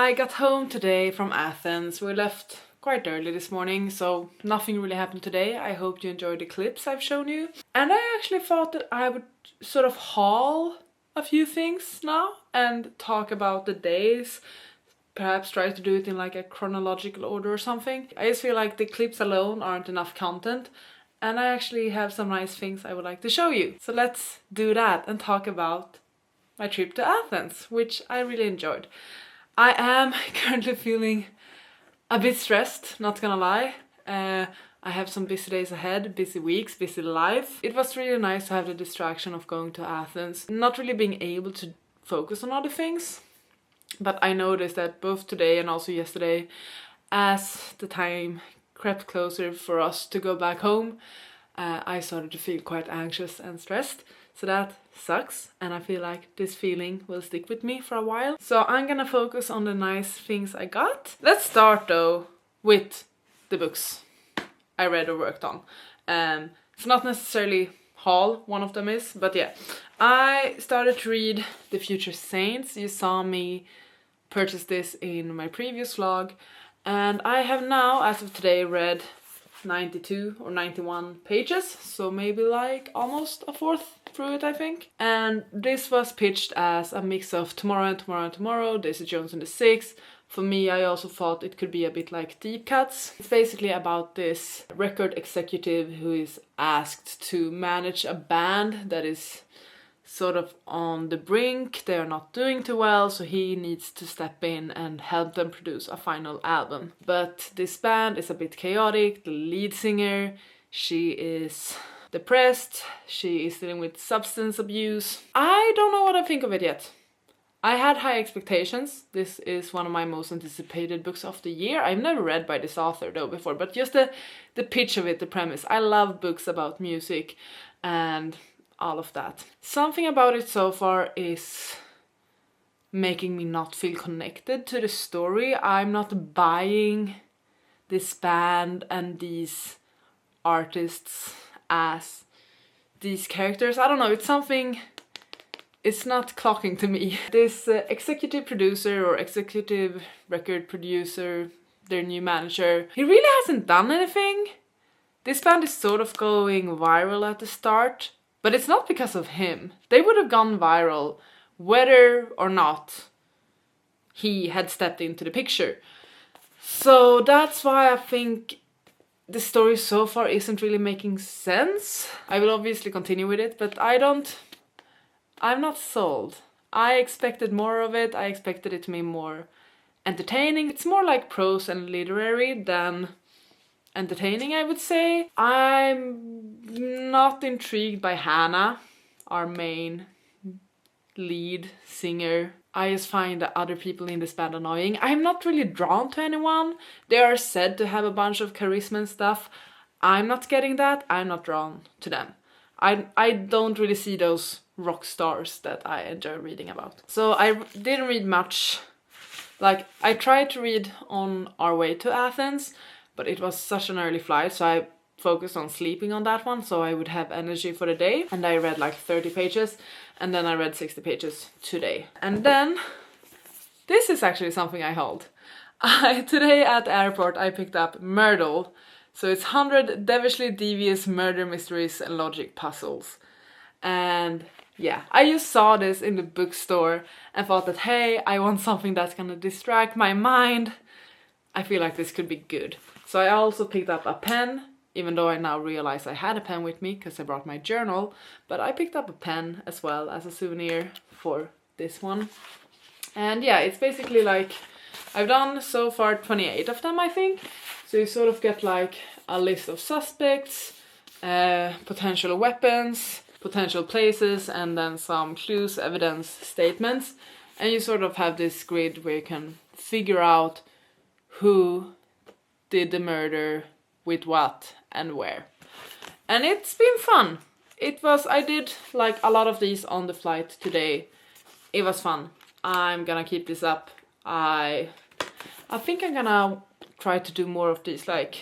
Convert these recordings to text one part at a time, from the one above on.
I got home today from Athens. We left quite early this morning, so nothing really happened today. I hope you enjoyed the clips I've shown you. And I actually thought that I would sort of haul a few things now and talk about the days. Perhaps try to do it in like a chronological order or something. I just feel like the clips alone aren't enough content, and I actually have some nice things I would like to show you. So let's do that and talk about my trip to Athens, which I really enjoyed. I am currently feeling a bit stressed, not gonna lie. I have some busy days ahead, busy weeks, busy life. It was really nice to have the distraction of going to Athens, not really being able to focus on other things. But I noticed that both today and also yesterday, as the time crept closer for us to go back home, I started to feel quite anxious and stressed. So that sucks, and I feel like this feeling will stick with me for a while. So I'm gonna focus on the nice things I got. Let's start though with the books I read or worked on. It's not necessarily haul, one of them is, but yeah. I started to read The Future Saints. You saw me purchase this in my previous vlog, and I have now, as of today, read 92 or 91 pages, so maybe like almost a fourth through it, I think. And this was pitched as a mix of Tomorrow and Tomorrow and Tomorrow, Daisy Jones and the Six. For me, I also thought it could be a bit like Deep Cuts. It's basically about this record executive who is asked to manage a band that is sort of on the brink. They are not doing too well, so he needs to step in and help them produce a final album. But this band is a bit chaotic. The lead singer, she is depressed, she is dealing with substance abuse. I don't know what I think of it yet. I had high expectations. This is one of my most anticipated books of the year. I've never read by this author though before, but just the pitch of it, the premise. I love books about music and all of that. Something about it so far is making me not feel connected to the story. I'm not buying this band and these artists as these characters. I don't know, it's something, it's not clocking to me. This executive producer or executive record producer, their new manager, he really hasn't done anything. This band is sort of going viral at the start, but it's not because of him. They would have gone viral whether or not he had stepped into the picture. So that's why I think the story so far isn't really making sense. I will obviously continue with it, but I'm not sold. I expected more of it. I expected it to be more entertaining. It's more like prose and literary than entertaining, I would say. I'm not intrigued by Hannah, our main lead singer. I just find the other people in this band annoying. I'm not really drawn to anyone. They are said to have a bunch of charisma and stuff. I'm not getting that. I'm not drawn to them. I don't really see those rock stars that I enjoy reading about. So I didn't read much. Like, I tried to read On Our Way to Athens, but it was such an early flight, so I focused on sleeping on that one so I would have energy for the day. And I read like 30 pages, and then I read 60 pages today. And then, this is actually something I hold. Today at the airport I picked up Myrtle. So it's 100 Devilishly Devious Murder Mysteries and Logic Puzzles. And yeah, I just saw this in the bookstore and thought that, hey, I want something that's gonna distract my mind. I feel like this could be good. So I also picked up a pen, even though I now realize I had a pen with me because I brought my journal. But I picked up a pen as well as a souvenir for this one. And yeah, it's basically like, I've done so far 28 of them, I think. So you sort of get like a list of suspects, potential weapons, potential places, and then some clues, evidence, statements. And you sort of have this grid where you can figure out who did the murder, with what, and where. And it's been fun. I did like a lot of these on the flight today. It was fun. I'm gonna keep this up. I think I'm gonna try to do more of these like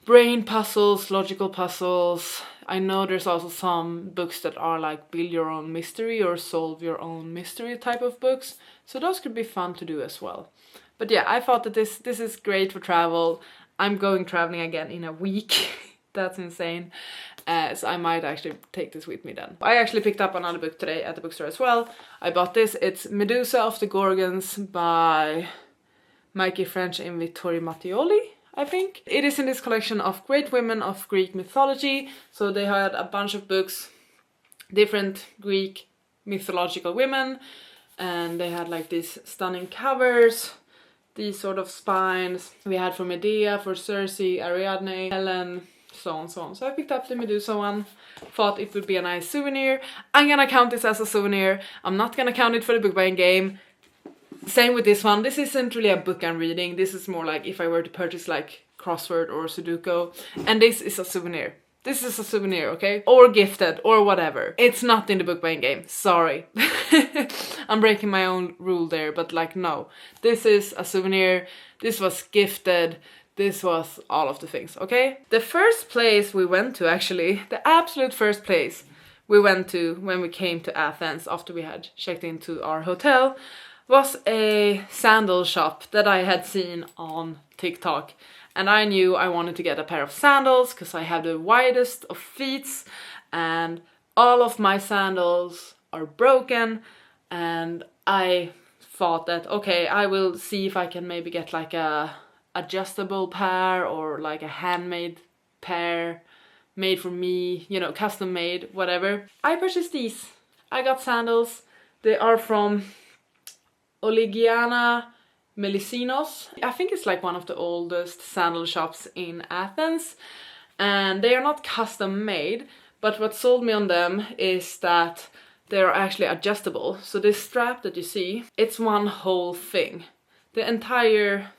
brain puzzles, logical puzzles. I know there's also some books that are like build your own mystery or solve your own mystery type of books. So those could be fun to do as well. But yeah, I thought that this is great for travel. I'm going traveling again in a week. That's insane. So I might actually take this with me then. I actually picked up another book today at the bookstore as well. I bought this. It's Medusa of the Gorgons by Mikey French and Vittorio Mattioli, I think. It is in this collection of Great Women of Greek Mythology. So they had a bunch of books, different Greek mythological women, and they had like these stunning covers, these sort of spines we had for Medea, for Cersei, Ariadne, Helen, so on, so on. So I picked up the Medusa one, thought it would be a nice souvenir. I'm gonna count this as a souvenir. I'm not gonna count it for the book buying game. Same with this one. This isn't really a book I'm reading. This is more like if I were to purchase like crossword or Sudoku. And this is a souvenir. This is a souvenir, okay? Or gifted, or whatever. It's not in the book buying game. Sorry. I'm breaking my own rule there, but like, no. This is a souvenir. This was gifted. This was all of the things, okay? The first place we went to, actually, the absolute first place we went to when we came to Athens after we had checked into our hotel was a sandal shop that I had seen on TikTok. And I knew I wanted to get a pair of sandals because I have the widest of feet and all of my sandals are broken, and I thought that, okay, I will see if I can maybe get like a adjustable pair or like a handmade pair made for me, you know, custom made, whatever. I purchased these. I got sandals. They are from Oligiana Melisinos. I think it's like one of the oldest sandal shops in Athens, and they are not custom made, but what sold me on them is that they're actually adjustable. So this strap that you see, it's one whole thing. The entire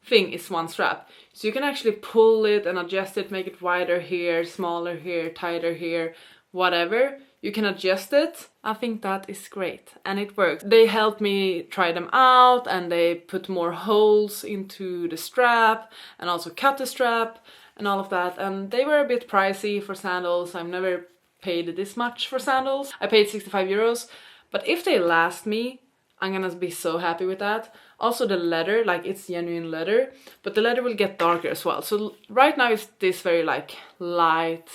thing is one strap. So you can actually pull it and adjust it, make it wider here, smaller here, tighter here, whatever. You can adjust it. I think that is great, and it works. They helped me try them out, and they put more holes into the strap and also cut the strap and all of that. And they were a bit pricey for sandals. I've never paid this much for sandals. I paid 65 euros, but if they last me, I'm gonna be so happy with that. Also the leather, like it's genuine leather, but the leather will get darker as well. So right now it's this very like light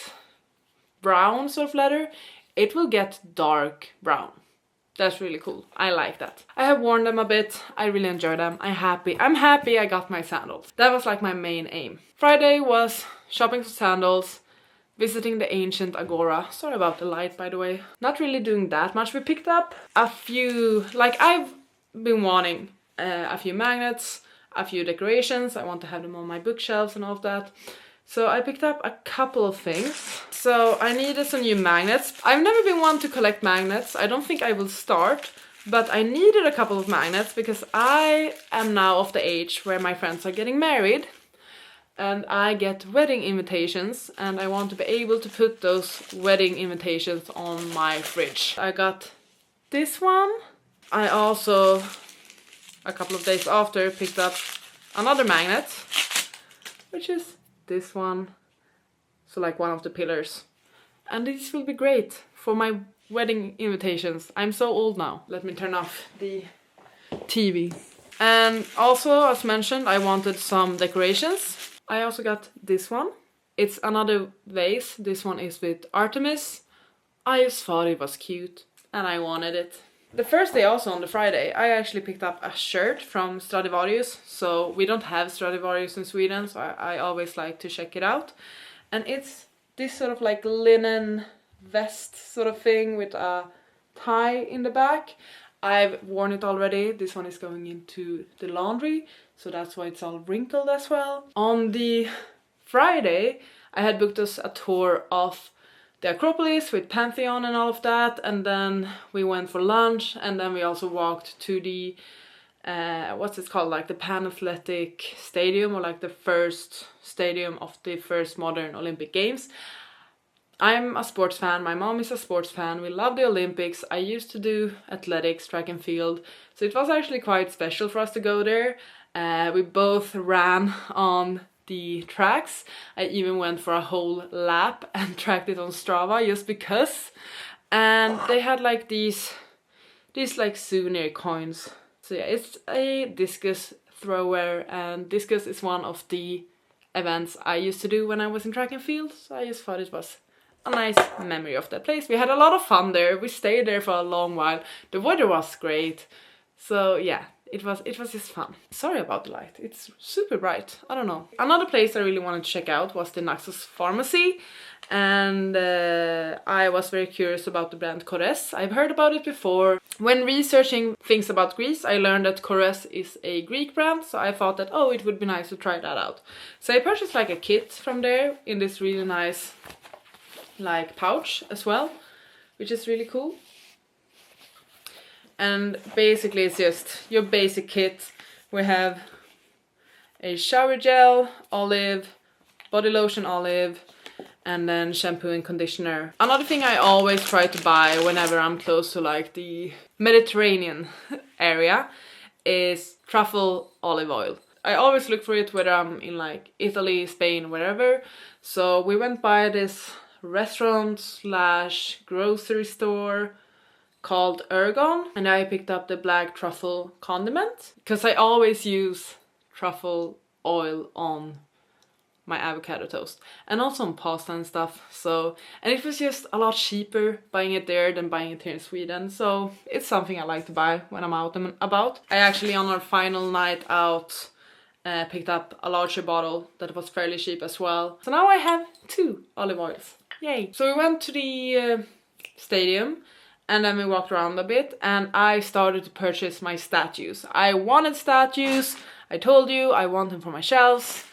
brown sort of leather. It will get dark brown. That's really cool. I like that. I have worn them a bit. I really enjoy them. I'm happy I got my sandals. That was like my main aim. Friday was shopping for sandals, visiting the ancient agora. Sorry about the light, by the way. Not really doing that much. We picked up a few, like I've been wanting a few magnets, a few decorations. I want to have them on my bookshelves and all of that. So I picked up a couple of things. So I needed some new magnets. I've never been one to collect magnets. I don't think I will start, but I needed a couple of magnets because I am now of the age where my friends are getting married and I get wedding invitations, and I want to be able to put those wedding invitations on my fridge. I got this one. I also, a couple of days after, picked up another magnet, which is this one, so like one of the pillars, and this will be great for my wedding invitations. I'm so old now. Let me turn off the TV. And also, as mentioned, I wanted some decorations. I also got this one. It's another vase. This one is with Artemis. I just thought it was cute and I wanted it. The first day, also on the Friday, I actually picked up a shirt from Stradivarius. So we don't have Stradivarius in Sweden, so I always like to check it out. And it's this sort of like linen vest sort of thing with a tie in the back. I've worn it already. This one is going into the laundry, so that's why it's all wrinkled as well. On the Friday, I had booked us a tour of the Acropolis with Pantheon and all of that, and then we went for lunch, and then we also walked to the what's it called, like the Pan-Athletic Stadium, or like the first stadium of the first modern Olympic Games. I'm a sports fan, my mom is a sports fan, we love the Olympics. I used to do athletics, track and field, so it was actually quite special for us to go there. We both ran on the tracks. I even went for a whole lap and tracked it on Strava just because. And they had like these like souvenir coins. So yeah, it's a discus thrower, and discus is one of the events I used to do when I was in track and field. So I just thought it was a nice memory of that place. We had a lot of fun there. We stayed there for a long while. The weather was great. So yeah, it was just fun. Sorry about the light, it's super bright, I don't know. Another place I really wanted to check out was the Naxos pharmacy, and I was very curious about the brand Kores. I've heard about it before. When researching things about Greece, I learned that Kores is a Greek brand, so I thought that, oh, it would be nice to try that out. So I purchased like a kit from there in this really nice like pouch as well, which is really cool. And basically it's just your basic kit. We have a shower gel, olive, body lotion, olive, and then shampoo and conditioner. Another thing I always try to buy whenever I'm close to like the Mediterranean area is truffle olive oil. I always look for it whether I'm in like Italy, Spain, wherever. So we went by this restaurant slash grocery store called Ergon, and I picked up the black truffle condiment because I always use truffle oil on my avocado toast and also on pasta and stuff. So, and it was just a lot cheaper buying it there than buying it here in Sweden, so it's something I like to buy when I'm out and about. I actually on our final night out picked up a larger bottle that was fairly cheap as well. So now I have 2 olive oils. Yay! So we went to the stadium and then we walked around a bit and I started to purchase my statues. I wanted statues, I told you, I want them for my shelves,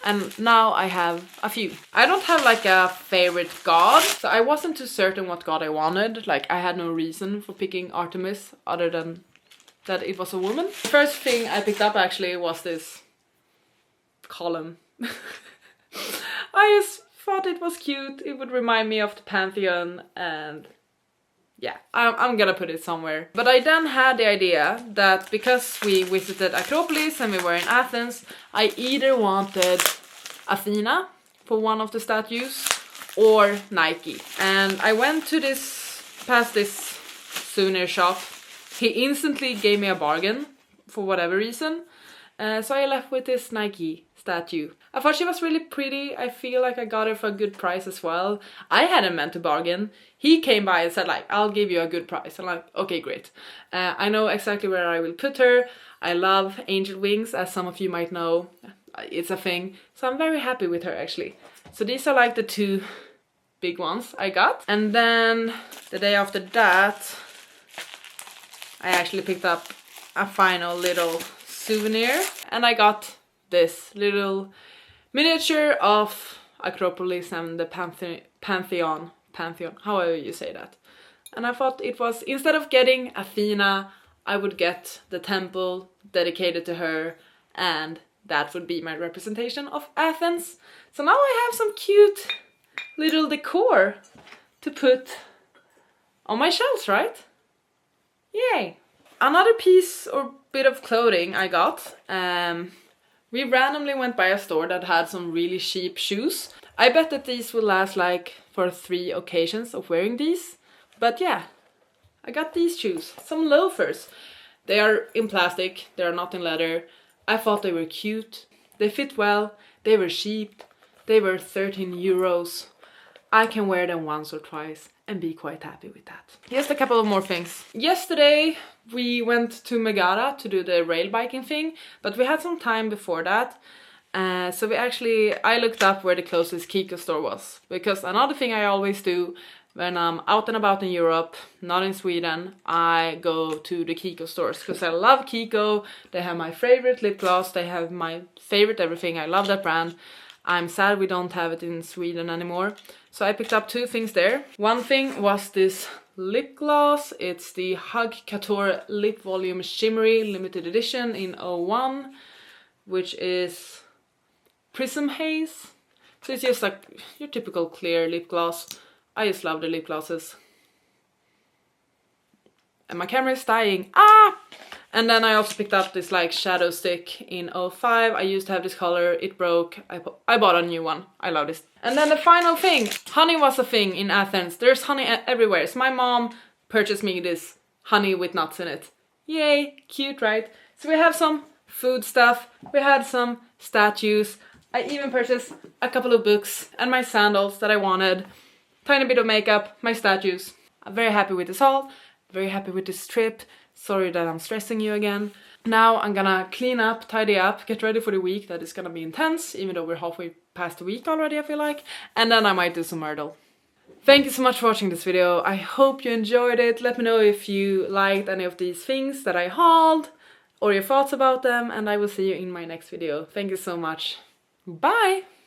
and now I have a few. I don't have like a favorite god, so I wasn't too certain what god I wanted. Like I had no reason for picking Artemis other than that it was a woman. The first thing I picked up actually was this column. I just thought it was cute, it would remind me of the Pantheon, and yeah, I'm gonna put it somewhere. But I then had the idea that because we visited Acropolis and we were in Athens, I either wanted Athena for one of the statues or Nike. And I went to past this souvenir shop. He instantly gave me a bargain for whatever reason. So I left with this Nike statue. I thought she was really pretty. I feel like I got her for a good price as well. I hadn't meant to bargain. He came by and said like, I'll give you a good price. I'm like, okay, great. I know exactly where I will put her. I love angel wings, as some of you might know. It's a thing. So I'm very happy with her actually. So these are like the 2 big ones I got. And then the day after that, I actually picked up a final little souvenir, and I got this little miniature of Acropolis and the Pantheon, however you say that. And I thought it was, instead of getting Athena, I would get the temple dedicated to her, and that would be my representation of Athens. So now I have some cute little decor to put on my shelves, right? Yay! Another piece or bit of clothing I got. We randomly went by a store that had some really cheap shoes. I bet that these will last like for 3 occasions of wearing these. But yeah, I got these shoes. Some loafers. They are in plastic, they are not in leather. I thought they were cute. They fit well, they were cheap. They were 13 euros. I can wear them once or twice and be quite happy with that. Just a couple of more things. Yesterday we went to Megara to do the rail biking thing, but we had some time before that. So I looked up where the closest Kiko store was, because another thing I always do when I'm out and about in Europe, not in Sweden, I go to the Kiko stores because I love Kiko. They have my favorite lip gloss, they have my favorite everything. I love that brand. I'm sad we don't have it in Sweden anymore. So I picked up 2 things there. One thing was this lip gloss. It's the Hug Couture Lip Volume Shimmery Limited Edition in 01, which is Prism Haze. So it's just like your typical clear lip gloss. I just love the lip glosses. And my camera is dying. Ah! And then I also picked up this like shadow stick in 05. I used to have this color, it broke. I bought a new one. I love this. And then the final thing. Honey was a thing in Athens. There's honey everywhere. So my mom purchased me this honey with nuts in it. Yay, cute, right? So we have some food stuff. We had some statues. I even purchased a couple of books and my sandals that I wanted. Tiny bit of makeup, my statues. I'm very happy with this haul. Very happy with this trip. Sorry that I'm stressing you again. Now I'm gonna clean up, tidy up, get ready for the week that is gonna be intense, even though we're halfway past the week already, I feel like. And then I might do some Myrtle. Thank you so much for watching this video. I hope you enjoyed it. Let me know if you liked any of these things that I hauled or your thoughts about them, and I will see you in my next video. Thank you so much. Bye!